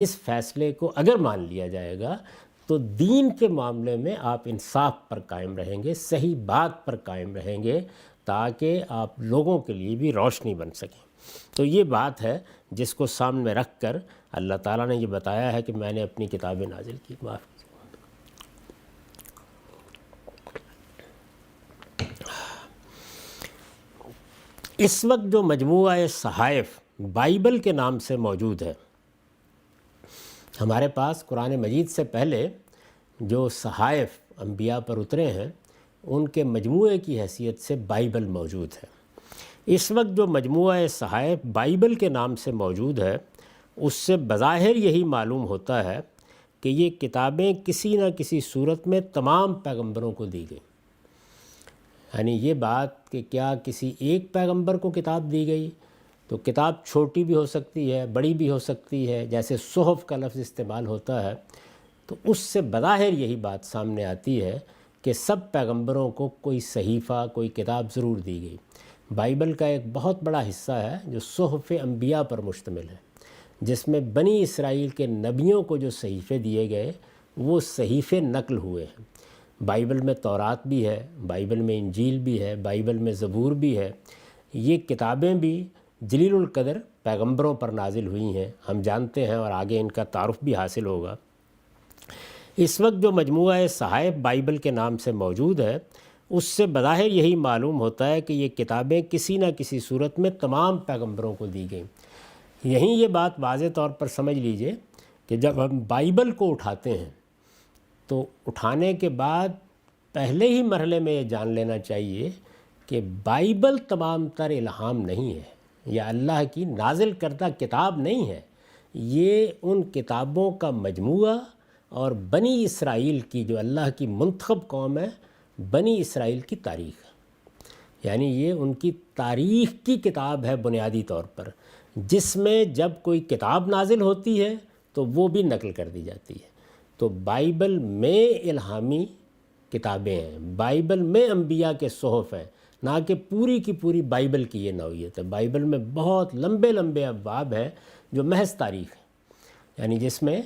اس فیصلے کو اگر مان لیا جائے گا تو دین کے معاملے میں آپ انصاف پر قائم رہیں گے، صحیح بات پر قائم رہیں گے، تاکہ آپ لوگوں کے لیے بھی روشنی بن سکیں۔ تو یہ بات ہے جس کو سامنے رکھ کر اللہ تعالیٰ نے یہ بتایا ہے کہ میں نے اپنی کتابیں نازل کی۔ معاف کیجیے۔ اس وقت جو مجموعہ صحائف بائبل کے نام سے موجود ہے، ہمارے پاس قرآن مجید سے پہلے جو صحائف انبیاء پر اترے ہیں ان کے مجموعے کی حیثیت سے بائبل موجود ہے۔ اس وقت جو مجموعہ صحائف بائبل کے نام سے موجود ہے، اس سے بظاہر یہی معلوم ہوتا ہے کہ یہ کتابیں کسی نہ کسی صورت میں تمام پیغمبروں کو دی گئیں۔ یعنی یہ بات کہ کیا کسی ایک پیغمبر کو کتاب دی گئی، تو کتاب چھوٹی بھی ہو سکتی ہے، بڑی بھی ہو سکتی ہے، جیسے صحف کا لفظ استعمال ہوتا ہے، تو اس سے بظاہر یہی بات سامنے آتی ہے کہ سب پیغمبروں کو کوئی صحیفہ، کوئی کتاب ضرور دی گئی۔ بائبل کا ایک بہت بڑا حصہ ہے جو صحف انبیاء پر مشتمل ہے، جس میں بنی اسرائیل کے نبیوں کو جو صحیفے دیے گئے وہ صحیفے نقل ہوئے ہیں۔ بائبل میں تورات بھی ہے، بائبل میں انجیل بھی ہے، بائبل میں زبور بھی ہے۔ یہ کتابیں بھی جلیل القدر پیغمبروں پر نازل ہوئی ہیں، ہم جانتے ہیں، اور آگے ان کا تعارف بھی حاصل ہوگا۔ اس وقت جو مجموعہ صحائف بائبل کے نام سے موجود ہے، اس سے بظاہر یہی معلوم ہوتا ہے کہ یہ کتابیں کسی نہ کسی صورت میں تمام پیغمبروں کو دی گئیں۔ یہیں یہ بات واضح طور پر سمجھ لیجئے کہ جب ہم بائبل کو اٹھاتے ہیں تو اٹھانے کے بعد پہلے ہی مرحلے میں یہ جان لینا چاہیے کہ بائبل تمام تر الہام نہیں ہے، یا اللہ کی نازل کردہ کتاب نہیں ہے، یہ ان کتابوں کا مجموعہ اور بنی اسرائیل کی، جو اللہ کی منتخب قوم ہے، بنی اسرائیل کی تاریخ ہے۔ یعنی یہ ان کی تاریخ کی کتاب ہے بنیادی طور پر، جس میں جب کوئی کتاب نازل ہوتی ہے تو وہ بھی نقل کر دی جاتی ہے۔ تو بائبل میں الہامی کتابیں ہیں، بائبل میں انبیاء کے صحف ہیں، نہ کہ پوری کی پوری بائبل کی یہ نوعیت ہے۔ بائبل میں بہت لمبے لمبے ابواب ہیں جو محض تاریخ ہیں، یعنی جس میں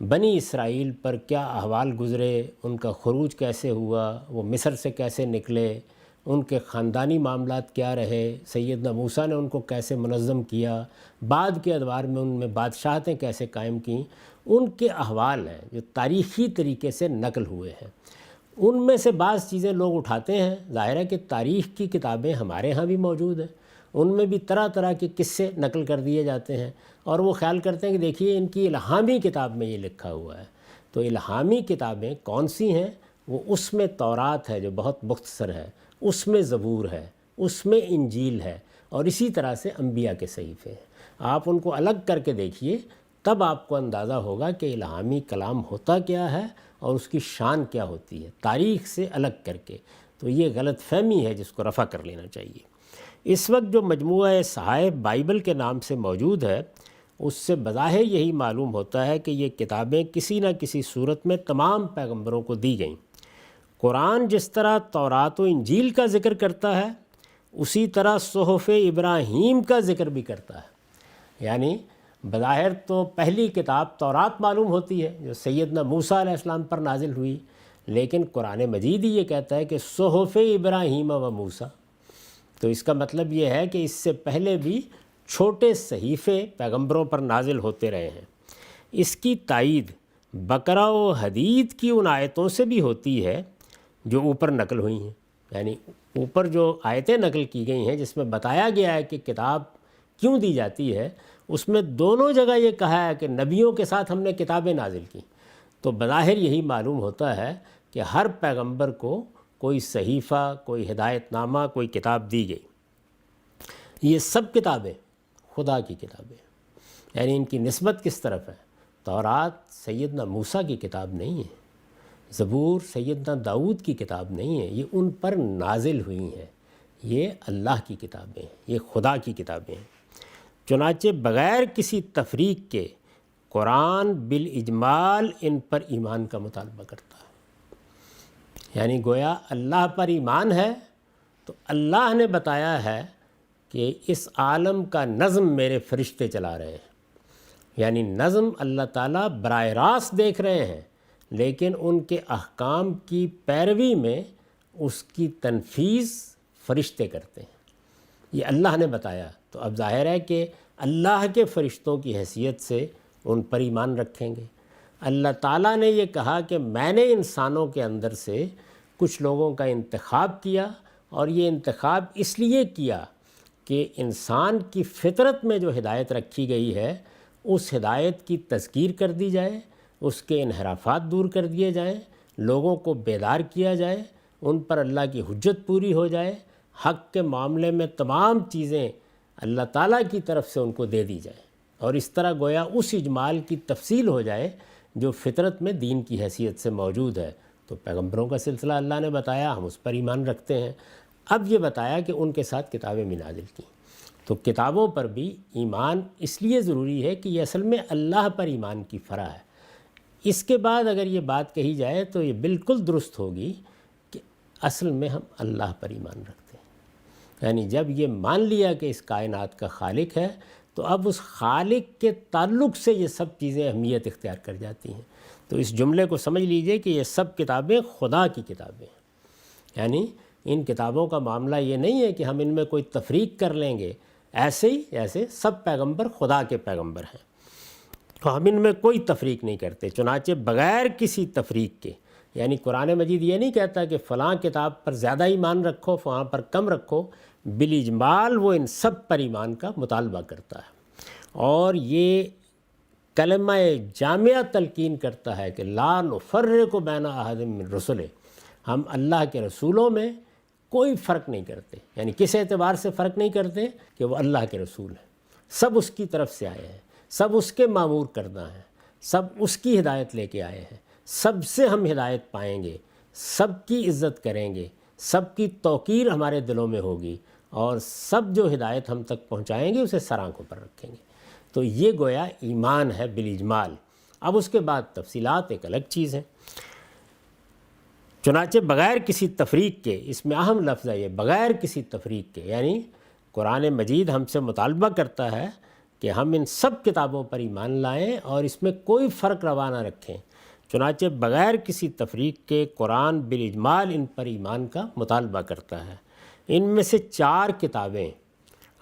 بنی اسرائیل پر کیا احوال گزرے، ان کا خروج کیسے ہوا، وہ مصر سے کیسے نکلے، ان کے خاندانی معاملات کیا رہے، سیدنا موسیٰ نے ان کو کیسے منظم کیا، بعد کے ادوار میں ان میں بادشاہتیں کیسے قائم کیں، ان کے احوال ہیں جو تاریخی طریقے سے نقل ہوئے ہیں۔ ان میں سے بعض چیزیں لوگ اٹھاتے ہیں، ظاہر ہے کہ تاریخ کی کتابیں ہمارے ہاں بھی موجود ہیں، ان میں بھی طرح طرح کے قصے نقل کر دیے جاتے ہیں، اور وہ خیال کرتے ہیں کہ دیکھیے ان کی الہامی کتاب میں یہ لکھا ہوا ہے۔ تو الہامی کتابیں کون سی ہیں؟ وہ اس میں تورات ہے جو بہت مختصر ہے، اس میں زبور ہے، اس میں انجیل ہے، اور اسی طرح سے انبیاء کے صحیفے ہیں۔ آپ ان کو الگ کر کے دیکھیے، تب آپ کو اندازہ ہوگا کہ الہامی کلام ہوتا کیا ہے اور اس کی شان کیا ہوتی ہے، تاریخ سے الگ کر کے۔ تو یہ غلط فہمی ہے جس کو رفع کر لینا چاہیے۔ اس وقت جو مجموعہ صحائف بائبل کے نام سے موجود ہے، اس سے بظاہر یہی معلوم ہوتا ہے کہ یہ کتابیں کسی نہ کسی صورت میں تمام پیغمبروں کو دی گئیں۔ قرآن جس طرح تورات و انجیل کا ذکر کرتا ہے، اسی طرح صحف ابراہیم کا ذکر بھی کرتا ہے۔ یعنی بظاہر تو پہلی کتاب تورات معلوم ہوتی ہے جو سیدنا موسیٰ علیہ السلام پر نازل ہوئی، لیکن قرآن مجید ہی یہ کہتا ہے کہ صحف ابراہیم و موسیٰ۔ تو اس کا مطلب یہ ہے کہ اس سے پہلے بھی چھوٹے صحیفے پیغمبروں پر نازل ہوتے رہے ہیں۔ اس کی تائید بقرہ و حدید کی ان آیتوں سے بھی ہوتی ہے جو اوپر نقل ہوئی ہیں۔ یعنی اوپر جو آیتیں نقل کی گئی ہیں جس میں بتایا گیا ہے کہ کتاب کیوں دی جاتی ہے، اس میں دونوں جگہ یہ کہا ہے کہ نبیوں کے ساتھ ہم نے کتابیں نازل کی۔ تو بظاہر یہی معلوم ہوتا ہے کہ ہر پیغمبر کو کوئی صحیفہ، کوئی ہدایت نامہ، کوئی کتاب دی گئی۔ یہ سب کتابیں خدا کی کتابیں، یعنی ان کی نسبت کس طرف ہے؟ تورات سیدنا موسیٰ کی کتاب نہیں ہے، زبور سیدنا داؤد کی کتاب نہیں ہے، یہ ان پر نازل ہوئی ہیں، یہ اللہ کی کتابیں ہیں، یہ خدا کی کتابیں ہیں۔ چنانچہ بغیر کسی تفریق کے قرآن بالاجمال ان پر ایمان کا مطالبہ کرتا ہے۔ یعنی گویا اللہ پر ایمان ہے تو اللہ نے بتایا ہے کہ اس عالم کا نظم میرے فرشتے چلا رہے ہیں۔ یعنی نظم اللہ تعالیٰ براہ راست دیکھ رہے ہیں، لیکن ان کے احکام کی پیروی میں اس کی تنفیذ فرشتے کرتے ہیں۔ یہ اللہ نے بتایا، تو اب ظاہر ہے کہ اللہ کے فرشتوں کی حیثیت سے ان پر ایمان رکھیں گے۔ اللہ تعالیٰ نے یہ کہا کہ میں نے انسانوں کے اندر سے کچھ لوگوں کا انتخاب کیا، اور یہ انتخاب اس لیے کیا کہ انسان کی فطرت میں جو ہدایت رکھی گئی ہے اس ہدایت کی تذکیر کر دی جائے، اس کے انحرافات دور کر دیے جائیں، لوگوں کو بیدار کیا جائے، ان پر اللہ کی حجت پوری ہو جائے، حق کے معاملے میں تمام چیزیں اللہ تعالیٰ کی طرف سے ان کو دے دی جائیں، اور اس طرح گویا اس اجمال کی تفصیل ہو جائے جو فطرت میں دین کی حیثیت سے موجود ہے۔ تو پیغمبروں کا سلسلہ اللہ نے بتایا، ہم اس پر ایمان رکھتے ہیں۔ اب یہ بتایا کہ ان کے ساتھ کتابیں بھی نازل کیں، تو کتابوں پر بھی ایمان اس لیے ضروری ہے کہ یہ اصل میں اللہ پر ایمان کی فرع ہے۔ اس کے بعد اگر یہ بات کہی جائے تو یہ بالکل درست ہوگی کہ اصل میں ہم اللہ پر ایمان رکھتے ہیں، یعنی جب یہ مان لیا کہ اس کائنات کا خالق ہے تو اب اس خالق کے تعلق سے یہ سب چیزیں اہمیت اختیار کر جاتی ہیں۔ تو اس جملے کو سمجھ لیجئے کہ یہ سب کتابیں خدا کی کتابیں ہیں، یعنی ان کتابوں کا معاملہ یہ نہیں ہے کہ ہم ان میں کوئی تفریق کر لیں گے، ایسے ہی ایسے سب پیغمبر خدا کے پیغمبر ہیں، تو ہم ان میں کوئی تفریق نہیں کرتے، چنانچہ بغیر کسی تفریق کے۔ یعنی قرآن مجید یہ نہیں کہتا کہ فلاں کتاب پر زیادہ ایمان رکھو، فلاں پر کم رکھو، بالاجمال وہ ان سب پر ایمان کا مطالبہ کرتا ہے، اور یہ کلمہ جامعہ تلقین کرتا ہے کہ لا نفرق بین احد من رسلہ، ہم اللہ کے رسولوں میں کوئی فرق نہیں کرتے، یعنی کس اعتبار سے فرق نہیں کرتے کہ وہ اللہ کے رسول ہیں، سب اس کی طرف سے آئے ہیں، سب اس کے مامور کردہ ہیں، سب اس کی ہدایت لے کے آئے ہیں، سب سے ہم ہدایت پائیں گے، سب کی عزت کریں گے، سب کی توقیر ہمارے دلوں میں ہوگی، اور سب جو ہدایت ہم تک پہنچائیں گے اسے سر آنکھوں پر رکھیں گے۔ تو یہ گویا ایمان ہے بالاجمال۔ اب اس کے بعد تفصیلات ایک الگ چیز ہیں۔ چنانچہ بغیر کسی تفریق کے، اس میں اہم لفظ ہے یہ، بغیر کسی تفریق کے، یعنی قرآن مجید ہم سے مطالبہ کرتا ہے کہ ہم ان سب کتابوں پر ایمان لائیں اور اس میں کوئی فرق روا نہ رکھیں۔ چنانچہ بغیر کسی تفریق کے قرآن بالاجمال ان پر ایمان کا مطالبہ کرتا ہے۔ ان میں سے 4 کتابیں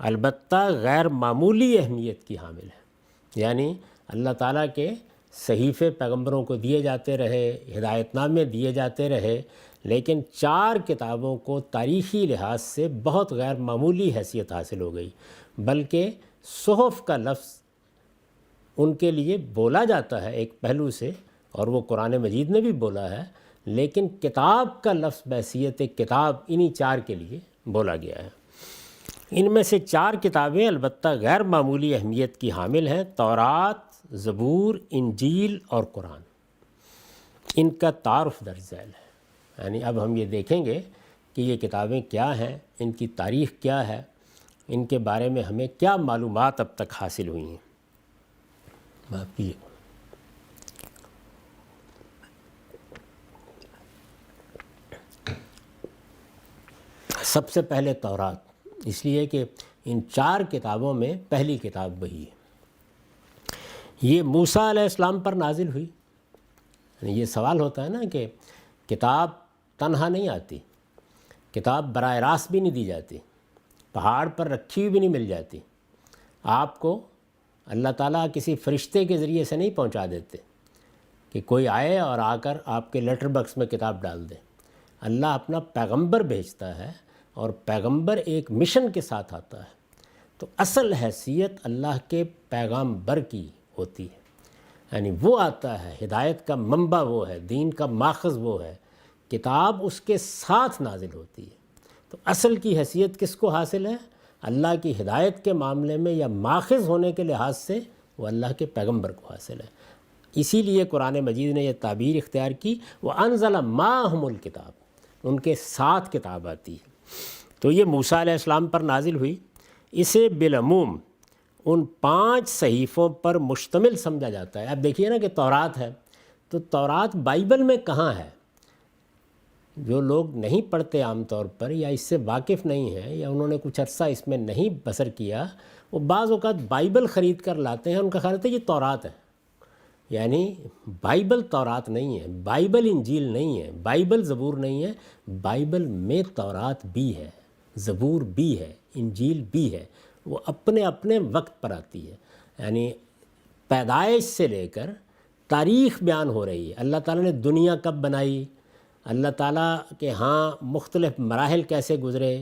البتہ غیر معمولی اہمیت کی حامل ہیں، یعنی اللہ تعالیٰ کے صحیفے پیغمبروں کو دیے جاتے رہے، ہدایت نامے دیے جاتے رہے، لیکن 4 کتابوں کو تاریخی لحاظ سے بہت غیر معمولی حیثیت حاصل ہو گئی، بلکہ صحف کا لفظ ان کے لیے بولا جاتا ہے ایک پہلو سے، اور وہ قرآن مجید نے بھی بولا ہے، لیکن کتاب کا لفظ بحیثیت کتاب انہی 4 کے لیے بولا گیا ہے۔ ان میں سے 4 کتابیں البتہ غیر معمولی اہمیت کی حامل ہیں، تورات، زبور، انجیل اور قرآن۔ ان کا تعارف درج ذیل ہے، یعنی اب ہم یہ دیکھیں گے کہ یہ کتابیں کیا ہیں، ان کی تاریخ کیا ہے، ان کے بارے میں ہمیں کیا معلومات اب تک حاصل ہوئی ہیں۔ باقی سب سے پہلے تورات، اس لیے کہ ان 4 کتابوں میں پہلی کتاب وہی ہے۔ یہ موسیٰ علیہ السلام پر نازل ہوئی۔ یہ سوال ہوتا ہے نا کہ کتاب تنہا نہیں آتی، کتاب براہ راست بھی نہیں دی جاتی، پہاڑ پر رکھی ہوئی بھی نہیں مل جاتی، آپ کو اللہ تعالیٰ کسی فرشتے کے ذریعے سے نہیں پہنچا دیتے کہ کوئی آئے اور آ کر آپ کے لیٹر باکس میں کتاب ڈال دے۔ اللہ اپنا پیغمبر بھیجتا ہے، اور پیغمبر ایک مشن کے ساتھ آتا ہے، تو اصل حیثیت اللہ کے پیغمبر کی ہوتی ہے، یعنی وہ آتا ہے، ہدایت کا منبع وہ ہے، دین کا ماخذ وہ ہے، کتاب اس کے ساتھ نازل ہوتی ہے۔ تو اصل کی حیثیت کس کو حاصل ہے؟ اللہ کی ہدایت کے معاملے میں یا ماخذ ہونے کے لحاظ سے وہ اللہ کے پیغمبر کو حاصل ہے۔ اسی لیے قرآن مجید نے یہ تعبیر اختیار کی، وَأَنزَلَ مَعَهُمُ الْكِتَابَ، ان کے ساتھ کتاب آتی ہے۔ تو یہ موسیٰ علیہ السلام پر نازل ہوئی۔ اسے بالعموم ان 5 صحیفوں پر مشتمل سمجھا جاتا ہے۔ اب دیکھیے نا کہ تورات ہے، تو تورات بائبل میں کہاں ہے؟ جو لوگ نہیں پڑھتے عام طور پر، یا اس سے واقف نہیں ہیں، یا انہوں نے کچھ عرصہ اس میں نہیں بسر کیا، وہ بعض اوقات بائبل خرید کر لاتے ہیں، ان کا خیال ہوتا ہے یہ تورات ہے، یعنی بائبل تورات نہیں ہے، بائبل انجیل نہیں ہے، بائبل زبور نہیں ہے، بائبل میں تورات بھی ہے، زبور بھی ہے، انجیل بھی ہے، وہ اپنے اپنے وقت پر آتی ہے، یعنی پیدائش سے لے کر تاریخ بیان ہو رہی ہے، اللہ تعالیٰ نے دنیا کب بنائی، اللہ تعالیٰ کے ہاں مختلف مراحل کیسے گزرے،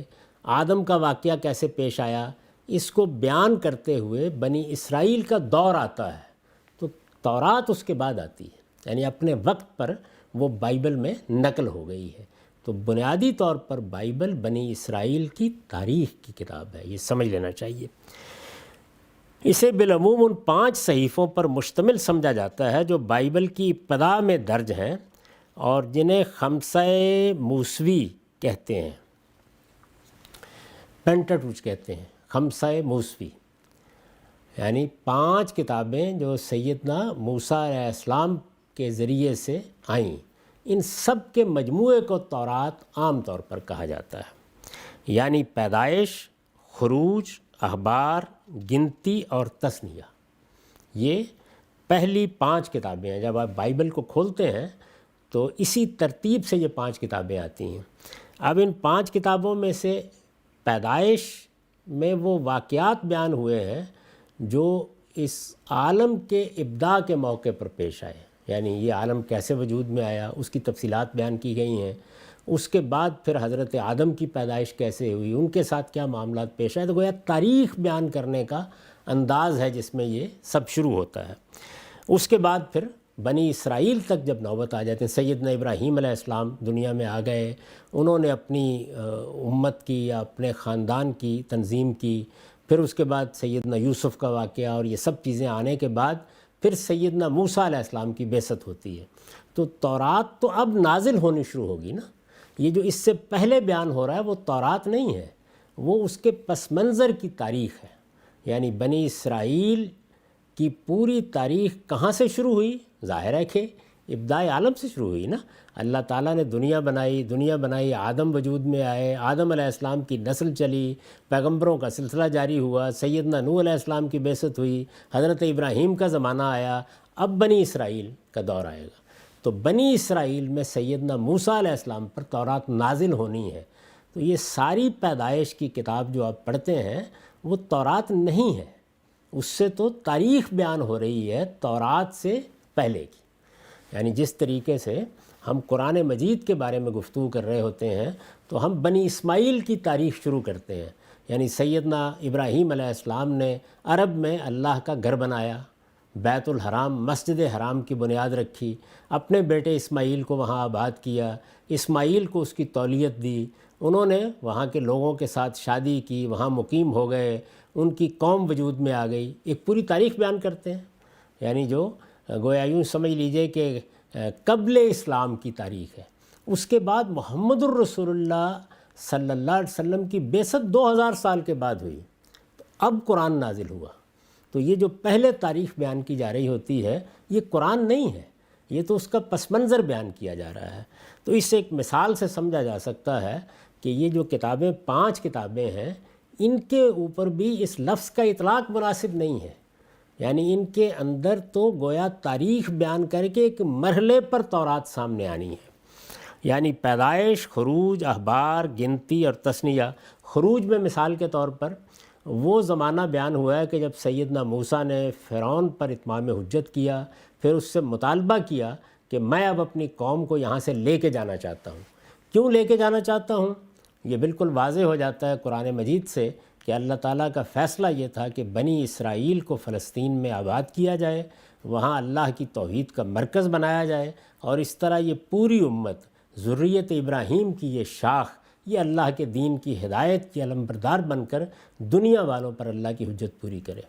آدم کا واقعہ کیسے پیش آیا، اس کو بیان کرتے ہوئے بنی اسرائیل کا دور آتا ہے، تو تورات اس کے بعد آتی ہے، یعنی اپنے وقت پر وہ بائبل میں نقل ہو گئی ہے۔ تو بنیادی طور پر بائبل بنی اسرائیل کی تاریخ کی کتاب ہے، یہ سمجھ لینا چاہیے۔ اسے بالعموم ان 5 صحیفوں پر مشتمل سمجھا جاتا ہے جو بائبل کی ابتدا میں درج ہیں اور جنہیں خمسہ موسوی کہتے ہیں، پینٹاٹوچ کہتے ہیں، خمسہ موسوی، یعنی 5 کتابیں جو سیدنا موسیٰ علیہ السلام کے ذریعے سے آئیں، ان سب کے مجموعے کو تورات عام طور پر کہا جاتا ہے، یعنی پیدائش، خروج، اخبار، گنتی اور تثنیہ، یہ پہلی 5 کتابیں ہیں۔ جب آپ بائبل کو کھولتے ہیں تو اسی ترتیب سے یہ 5 کتابیں آتی ہیں۔ اب ان 5 کتابوں میں سے پیدائش میں وہ واقعات بیان ہوئے ہیں جو اس عالم کے ابداع کے موقع پر پیش آئے، یعنی یہ عالم کیسے وجود میں آیا اس کی تفصیلات بیان کی گئی ہیں، اس کے بعد پھر حضرت آدم کی پیدائش کیسے ہوئی، ان کے ساتھ کیا معاملات پیش آئے، تو گویا تاریخ بیان کرنے کا انداز ہے جس میں یہ سب شروع ہوتا ہے۔ اس کے بعد پھر بنی اسرائیل تک جب نوبت آ جاتے ہیں، سیدنا ابراہیم علیہ السلام دنیا میں آ گئے، انہوں نے اپنی امت کی یا اپنے خاندان کی تنظیم کی، پھر اس کے بعد سیدنا یوسف کا واقعہ اور یہ سب چیزیں آنے کے بعد پھر سیدنا موسیٰ علیہ السلام کی بعثت ہوتی ہے۔ تو تورات تو اب نازل ہونی شروع ہوگی نا، یہ جو اس سے پہلے بیان ہو رہا ہے وہ تورات نہیں ہے، وہ اس کے پس منظر کی تاریخ ہے، یعنی بنی اسرائیل کی پوری تاریخ کہاں سے شروع ہوئی؟ ظاہر ہے کہ ابتداء عالم سے شروع ہوئی نا، اللہ تعالیٰ نے دنیا بنائی، آدم وجود میں آئے، آدم علیہ السلام کی نسل چلی، پیغمبروں کا سلسلہ جاری ہوا، سیدنا نوح علیہ السلام کی بعثت ہوئی، حضرت ابراہیم کا زمانہ آیا، اب بنی اسرائیل کا دور آئے گا۔ تو بنی اسرائیل میں سیدنا موسیٰ علیہ السلام پر تورات نازل ہونی ہے، تو یہ ساری پیدائش کی کتاب جو آپ پڑھتے ہیں وہ تورات نہیں ہے، اس سے تو تاریخ بیان ہو رہی ہے تورات سے پہلے کی، یعنی جس طریقے سے ہم قرآن مجید کے بارے میں گفتگو کر رہے ہوتے ہیں تو ہم بنی اسماعیل کی تاریخ شروع کرتے ہیں، یعنی سیدنا ابراہیم علیہ السلام نے عرب میں اللہ کا گھر بنایا، بیت الحرام مسجد حرام کی بنیاد رکھی، اپنے بیٹے اسماعیل کو وہاں آباد کیا، اسماعیل کو اس کی تولیت دی، انہوں نے وہاں کے لوگوں کے ساتھ شادی کی، وہاں مقیم ہو گئے، ان کی قوم وجود میں آ گئی، ایک پوری تاریخ بیان کرتے ہیں، یعنی جو گویا یوں سمجھ لیجئے کہ قبل اسلام کی تاریخ ہے۔ اس کے بعد محمد الرسول اللہ صلی اللہ علیہ وسلم کی بعثت 2000 سال کے بعد ہوئی، تو اب قرآن نازل ہوا، تو یہ جو پہلے تاریخ بیان کی جا رہی ہوتی ہے یہ قرآن نہیں ہے، یہ تو اس کا پس منظر بیان کیا جا رہا ہے۔ تو اس سے ایک مثال سے سمجھا جا سکتا ہے کہ یہ جو کتابیں 5 کتابیں ہیں ان کے اوپر بھی اس لفظ کا اطلاق مناسب نہیں ہے، یعنی ان کے اندر تو گویا تاریخ بیان کر کے ایک مرحلے پر تورات سامنے آنی ہے، یعنی پیدائش، خروج، اخبار، گنتی اور تثنیہ۔ خروج میں مثال کے طور پر وہ زمانہ بیان ہوا ہے کہ جب سیدنا موسیٰ نے فرعون پر اتمام حجت کیا، پھر اس سے مطالبہ کیا کہ میں اب اپنی قوم کو یہاں سے لے کے جانا چاہتا ہوں۔ کیوں لے کے جانا چاہتا ہوں؟ یہ بالکل واضح ہو جاتا ہے قرآن مجید سے کہ اللہ تعالیٰ کا فیصلہ یہ تھا کہ بنی اسرائیل کو فلسطین میں آباد کیا جائے، وہاں اللہ کی توحید کا مرکز بنایا جائے، اور اس طرح یہ پوری امت ذریت ابراہیم کی یہ شاخ، یہ اللہ کے دین کی ہدایت کی علمبردار بن کر دنیا والوں پر اللہ کی حجت پوری کرے۔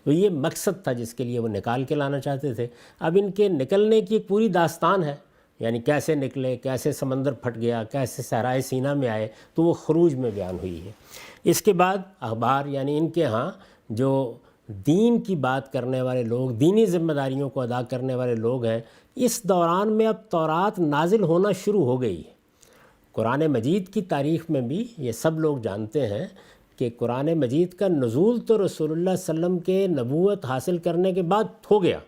تو یہ مقصد تھا جس کے لیے وہ نکال کے لانا چاہتے تھے۔ اب ان کے نکلنے کی ایک پوری داستان ہے، یعنی کیسے نکلے، کیسے سمندر پھٹ گیا، کیسے صحرائے سینا میں آئے، تو وہ خروج میں بیان ہوئی ہے۔ اس کے بعد اخبار، یعنی ان کے ہاں جو دین کی بات کرنے والے لوگ، دینی ذمہ داریوں کو ادا کرنے والے لوگ ہیں، اس دوران میں اب تورات نازل ہونا شروع ہو گئی ہے۔ قرآن مجید کی تاریخ میں بھی یہ سب لوگ جانتے ہیں کہ قرآن مجید کا نزول تو رسول اللہ صلی اللہ علیہ وسلم کے نبوت حاصل کرنے کے بعد ہو گیا،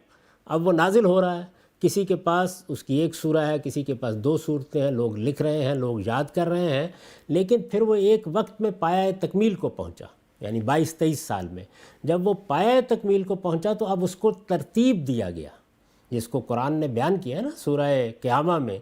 اب وہ نازل ہو رہا ہے، کسی کے پاس اس کی ایک سورہ ہے، کسی کے پاس 2 صورتیں ہیں، لوگ لکھ رہے ہیں، لوگ یاد کر رہے ہیں، لیکن پھر وہ ایک وقت میں پایہ تکمیل کو پہنچا، یعنی 22-23 سال میں جب وہ پایہ تکمیل کو پہنچا تو اب اس کو ترتیب دیا گیا، جس کو قرآن نے بیان کیا ہے نا سورہ قیامہ میں،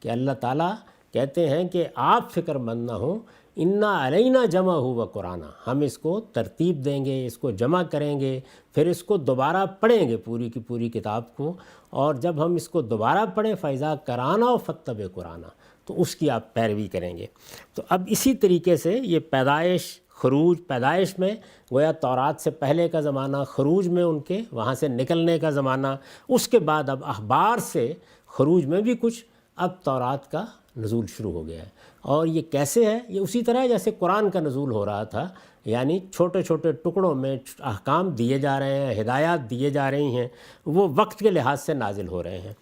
کہ اللہ تعالیٰ کہتے ہیں کہ آپ فکر مند نہ ہوں، انا علینا جمع ہوا قرآن، ہم اس کو ترتیب دیں گے، اس کو جمع کریں گے، پھر اس کو دوبارہ پڑھیں گے پوری کی پوری کتاب کو، اور جب ہم اس کو دوبارہ پڑھیں فیضا کرانا و فتب قرآن، تو اس کی آپ پیروی کریں گے۔ تو اب اسی طریقے سے یہ پیدائش، خروج، پیدائش میں گویا تورات سے پہلے کا زمانہ، خروج میں ان کے وہاں سے نکلنے کا زمانہ، اس کے بعد اب اخبار سے خروج میں بھی کچھ اب تورات کا نزول شروع ہو گیا ہے۔ اور یہ کیسے ہے؟ یہ اسی طرح جیسے قرآن کا نزول ہو رہا تھا، یعنی چھوٹے چھوٹے ٹکڑوں میں احکام دیے جا رہے ہیں، ہدایات دیے جا رہی ہیں، وہ وقت کے لحاظ سے نازل ہو رہے ہیں،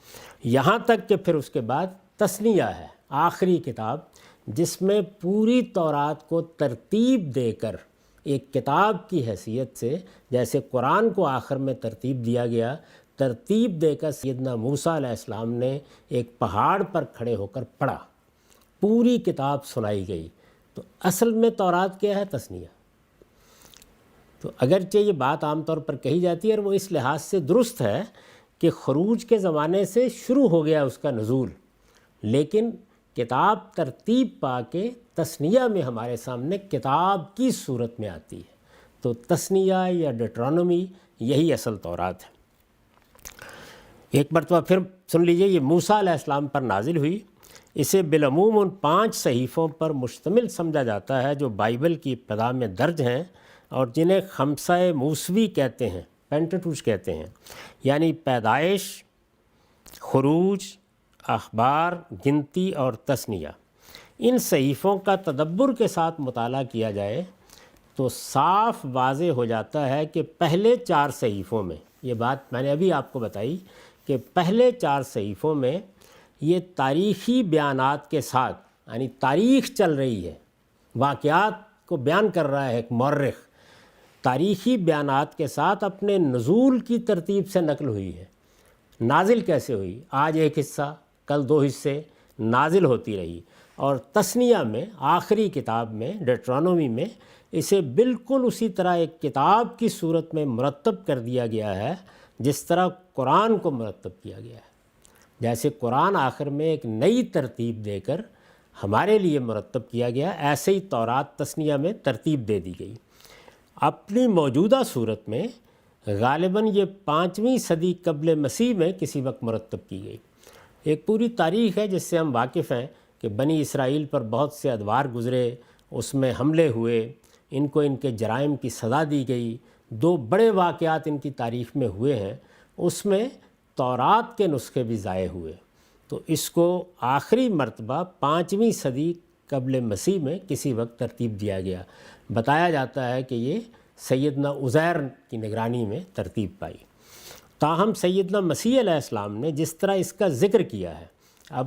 یہاں تک کہ پھر اس کے بعد تثنیہ ہے، آخری کتاب، جس میں پوری تورات کو ترتیب دے کر ایک کتاب کی حیثیت سے، جیسے قرآن کو آخر میں ترتیب دیا گیا، ترتیب دے کر سیدنا موسیٰ علیہ السلام نے ایک پہاڑ پر کھڑے ہو کر پڑھا، پوری کتاب سنائی گئی۔ تو اصل میں تورات کیا ہے؟ تثنیہ۔ تو اگرچہ یہ بات عام طور پر کہی جاتی ہے اور وہ اس لحاظ سے درست ہے کہ خروج کے زمانے سے شروع ہو گیا اس کا نزول، لیکن کتاب ترتیب پا کے تثنیہ میں ہمارے سامنے کتاب کی صورت میں آتی ہے، تو تثنیہ یا ڈیٹرانومی یہی اصل تورات ہے۔ ایک مرتبہ پھر سن لیجئے، یہ موسیٰ علیہ السلام پر نازل ہوئی، اسے بالعموم ان 5 صحیفوں پر مشتمل سمجھا جاتا ہے جو بائبل کی ابتدا میں درج ہیں اور جنہیں خمسہ موسوی کہتے ہیں، پینٹیٹوچ کہتے ہیں، یعنی پیدائش، خروج، اخبار، گنتی اور تثنیہ۔ ان صحیفوں کا تدبر کے ساتھ مطالعہ کیا جائے تو صاف واضح ہو جاتا ہے کہ پہلے 4 صحیفوں میں، یہ بات میں نے ابھی آپ کو بتائی کہ پہلے 4 صحیفوں میں یہ تاریخی بیانات کے ساتھ، یعنی تاریخ چل رہی ہے، واقعات کو بیان کر رہا ہے ایک مورخ، تاریخی بیانات کے ساتھ اپنے نزول کی ترتیب سے نقل ہوئی ہے۔ نازل کیسے ہوئی؟ آج ایک حصہ، کل 2 حصے نازل ہوتی رہی، اور تثنیہ میں، آخری کتاب میں، ڈیٹرانومی میں، اسے بالکل اسی طرح ایک کتاب کی صورت میں مرتب کر دیا گیا ہے جس طرح قرآن کو مرتب کیا گیا ہے۔ جیسے قرآن آخر میں ایک نئی ترتیب دے کر ہمارے لیے مرتب کیا گیا، ایسے ہی تورات تثنیہ میں ترتیب دے دی گئی۔ اپنی موجودہ صورت میں غالباً یہ 5ویں صدی قبل مسیح میں کسی وقت مرتب کی گئی۔ ایک پوری تاریخ ہے جس سے ہم واقف ہیں کہ بنی اسرائیل پر بہت سے ادوار گزرے، اس میں حملے ہوئے، ان کو ان کے جرائم کی سزا دی گئی، 2 بڑے واقعات ان کی تاریخ میں ہوئے ہیں، اس میں تورات کے نسخے بھی ضائع ہوئے، تو اس کو آخری مرتبہ 5ویں صدی قبل مسیح میں کسی وقت ترتیب دیا گیا۔ بتایا جاتا ہے کہ یہ سیدنا عزیر کی نگرانی میں ترتیب پائی۔ تاہم سیدنا مسیح علیہ السلام نے جس طرح اس کا ذکر کیا ہے، اب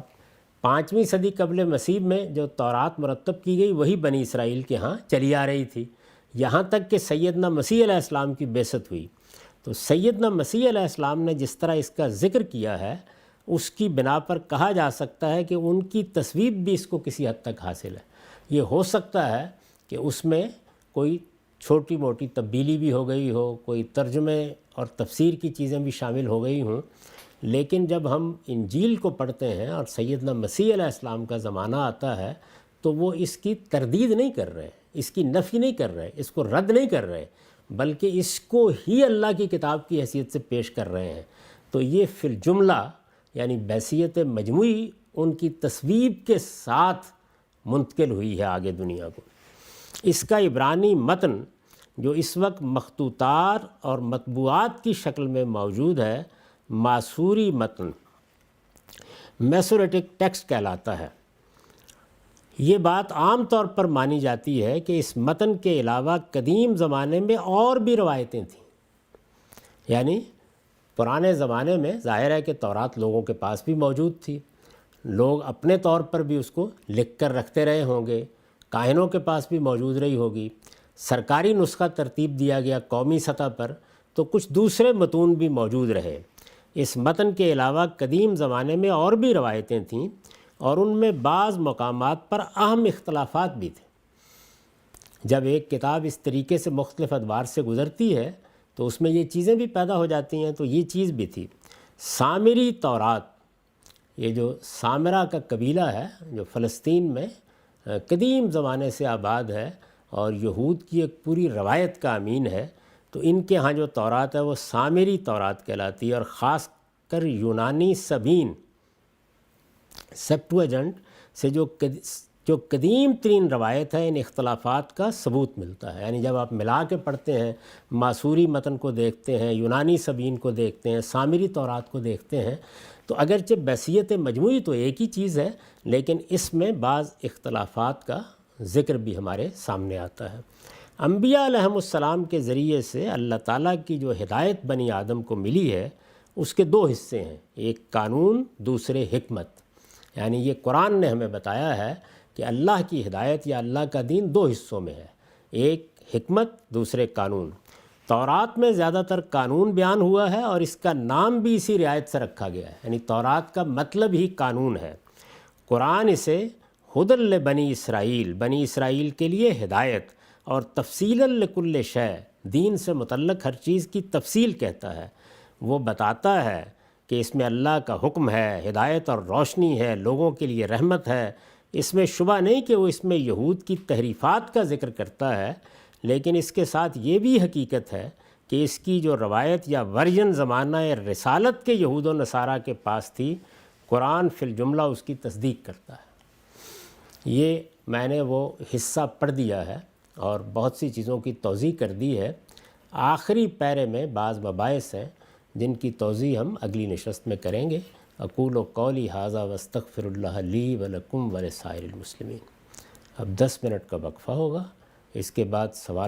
5ویں صدی قبل مسیح میں جو تورات مرتب کی گئی وہی بنی اسرائیل کے ہاں چلی آ رہی تھی، یہاں تک کہ سیدنا مسیح علیہ السلام کی بعثت ہوئی۔ تو سیدنا مسیح علیہ السلام نے جس طرح اس کا ذکر کیا ہے، اس کی بنا پر کہا جا سکتا ہے کہ ان کی تصویب بھی اس کو کسی حد تک حاصل ہے۔ یہ ہو سکتا ہے کہ اس میں کوئی چھوٹی موٹی تبدیلی بھی ہو گئی ہو، کوئی ترجمے اور تفسیر کی چیزیں بھی شامل ہو گئی ہوں، لیکن جب ہم انجیل کو پڑھتے ہیں اور سیدنا مسیح علیہ السلام کا زمانہ آتا ہے تو وہ اس کی تردید نہیں کر رہے، اس کی نفی نہیں کر رہے، اس کو رد نہیں کر رہے، بلکہ اس کو ہی اللہ کی کتاب کی حیثیت سے پیش کر رہے ہیں۔ تو یہ فی الجملہ یعنی بحیثیت مجموعی ان کی تصویب کے ساتھ منتقل ہوئی ہے آگے دنیا کو۔ اس کا عبرانی متن جو اس وقت مخطوطات اور مطبوعات کی شکل میں موجود ہے، ماسوری متن، میسوریٹک ٹیکسٹ کہلاتا ہے۔ یہ بات عام طور پر مانی جاتی ہے کہ اس متن کے علاوہ قدیم زمانے میں اور بھی روایتیں تھیں، یعنی پرانے زمانے میں ظاہر ہے کہ تورات لوگوں کے پاس بھی موجود تھی، لوگ اپنے طور پر بھی اس کو لکھ کر رکھتے رہے ہوں گے، کاہنوں کے پاس بھی موجود رہی ہوگی، سرکاری نسخہ ترتیب دیا گیا قومی سطح پر تو کچھ دوسرے متون بھی موجود رہے۔ اس متن کے علاوہ قدیم زمانے میں اور بھی روایتیں تھیں اور ان میں بعض مقامات پر اہم اختلافات بھی تھے۔ جب ایک کتاب اس طریقے سے مختلف ادوار سے گزرتی ہے تو اس میں یہ چیزیں بھی پیدا ہو جاتی ہیں، تو یہ چیز بھی تھی۔ سامری تورات، یہ جو سامرا کا قبیلہ ہے جو فلسطین میں قدیم زمانے سے آباد ہے اور یہود کی ایک پوری روایت کا امین ہے، تو ان کے ہاں جو تورات ہے وہ سامری تورات کہلاتی ہے، اور خاص کر یونانی سبین سیپٹویجنٹ سے جو قدیم ترین روایت ہے، ان اختلافات کا ثبوت ملتا ہے۔ یعنی جب آپ ملا کے پڑھتے ہیں، ماسوری متن کو دیکھتے ہیں، یونانی سبین کو دیکھتے ہیں، سامری تورات کو دیکھتے ہیں، تو اگرچہ بحثیت مجموعی تو ایک ہی چیز ہے، لیکن اس میں بعض اختلافات کا ذکر بھی ہمارے سامنے آتا ہے۔ انبیاء علیہم السلام کے ذریعے سے اللہ تعالیٰ کی جو ہدایت بنی آدم کو ملی ہے اس کے دو حصے ہیں، ایک قانون، دوسرے حکمت۔ یعنی یہ قرآن نے ہمیں بتایا ہے کہ اللہ کی ہدایت یا اللہ کا دین دو حصوں میں ہے، ایک حکمت، دوسرے قانون۔ تورات میں زیادہ تر قانون بیان ہوا ہے اور اس کا نام بھی اسی رعایت سے رکھا گیا ہے، یعنی تورات کا مطلب ہی قانون ہے۔ قرآن اسے ہدی لبنی اسرائیل، بنی اسرائیل کے لیے ہدایت اور تفصیلا لکل شیء، دین سے متعلق ہر چیز کی تفصیل کہتا ہے۔ وہ بتاتا ہے کہ اس میں اللہ کا حکم ہے، ہدایت اور روشنی ہے، لوگوں کے لیے رحمت ہے۔ اس میں شبہ نہیں کہ وہ اس میں یہود کی تحریفات کا ذکر کرتا ہے، لیکن اس کے ساتھ یہ بھی حقیقت ہے کہ اس کی جو روایت یا ورژن زمانہ رسالت کے یہود و نصارہ کے پاس تھی، قرآن فی الجملہ اس کی تصدیق کرتا ہے۔ یہ میں نے وہ حصہ پڑھ دیا ہے اور بہت سی چیزوں کی توضیح کر دی ہے۔ آخری پیرے میں بعض مباحث ہیں جن کی توضیح ہم اگلی نشست میں کریں گے۔ اقول قولی ھذا واستغفر اللہ لی ولکم ولسائر المسلمین۔ اب 10 منٹ کا وقفہ ہوگا، اس کے بعد سوال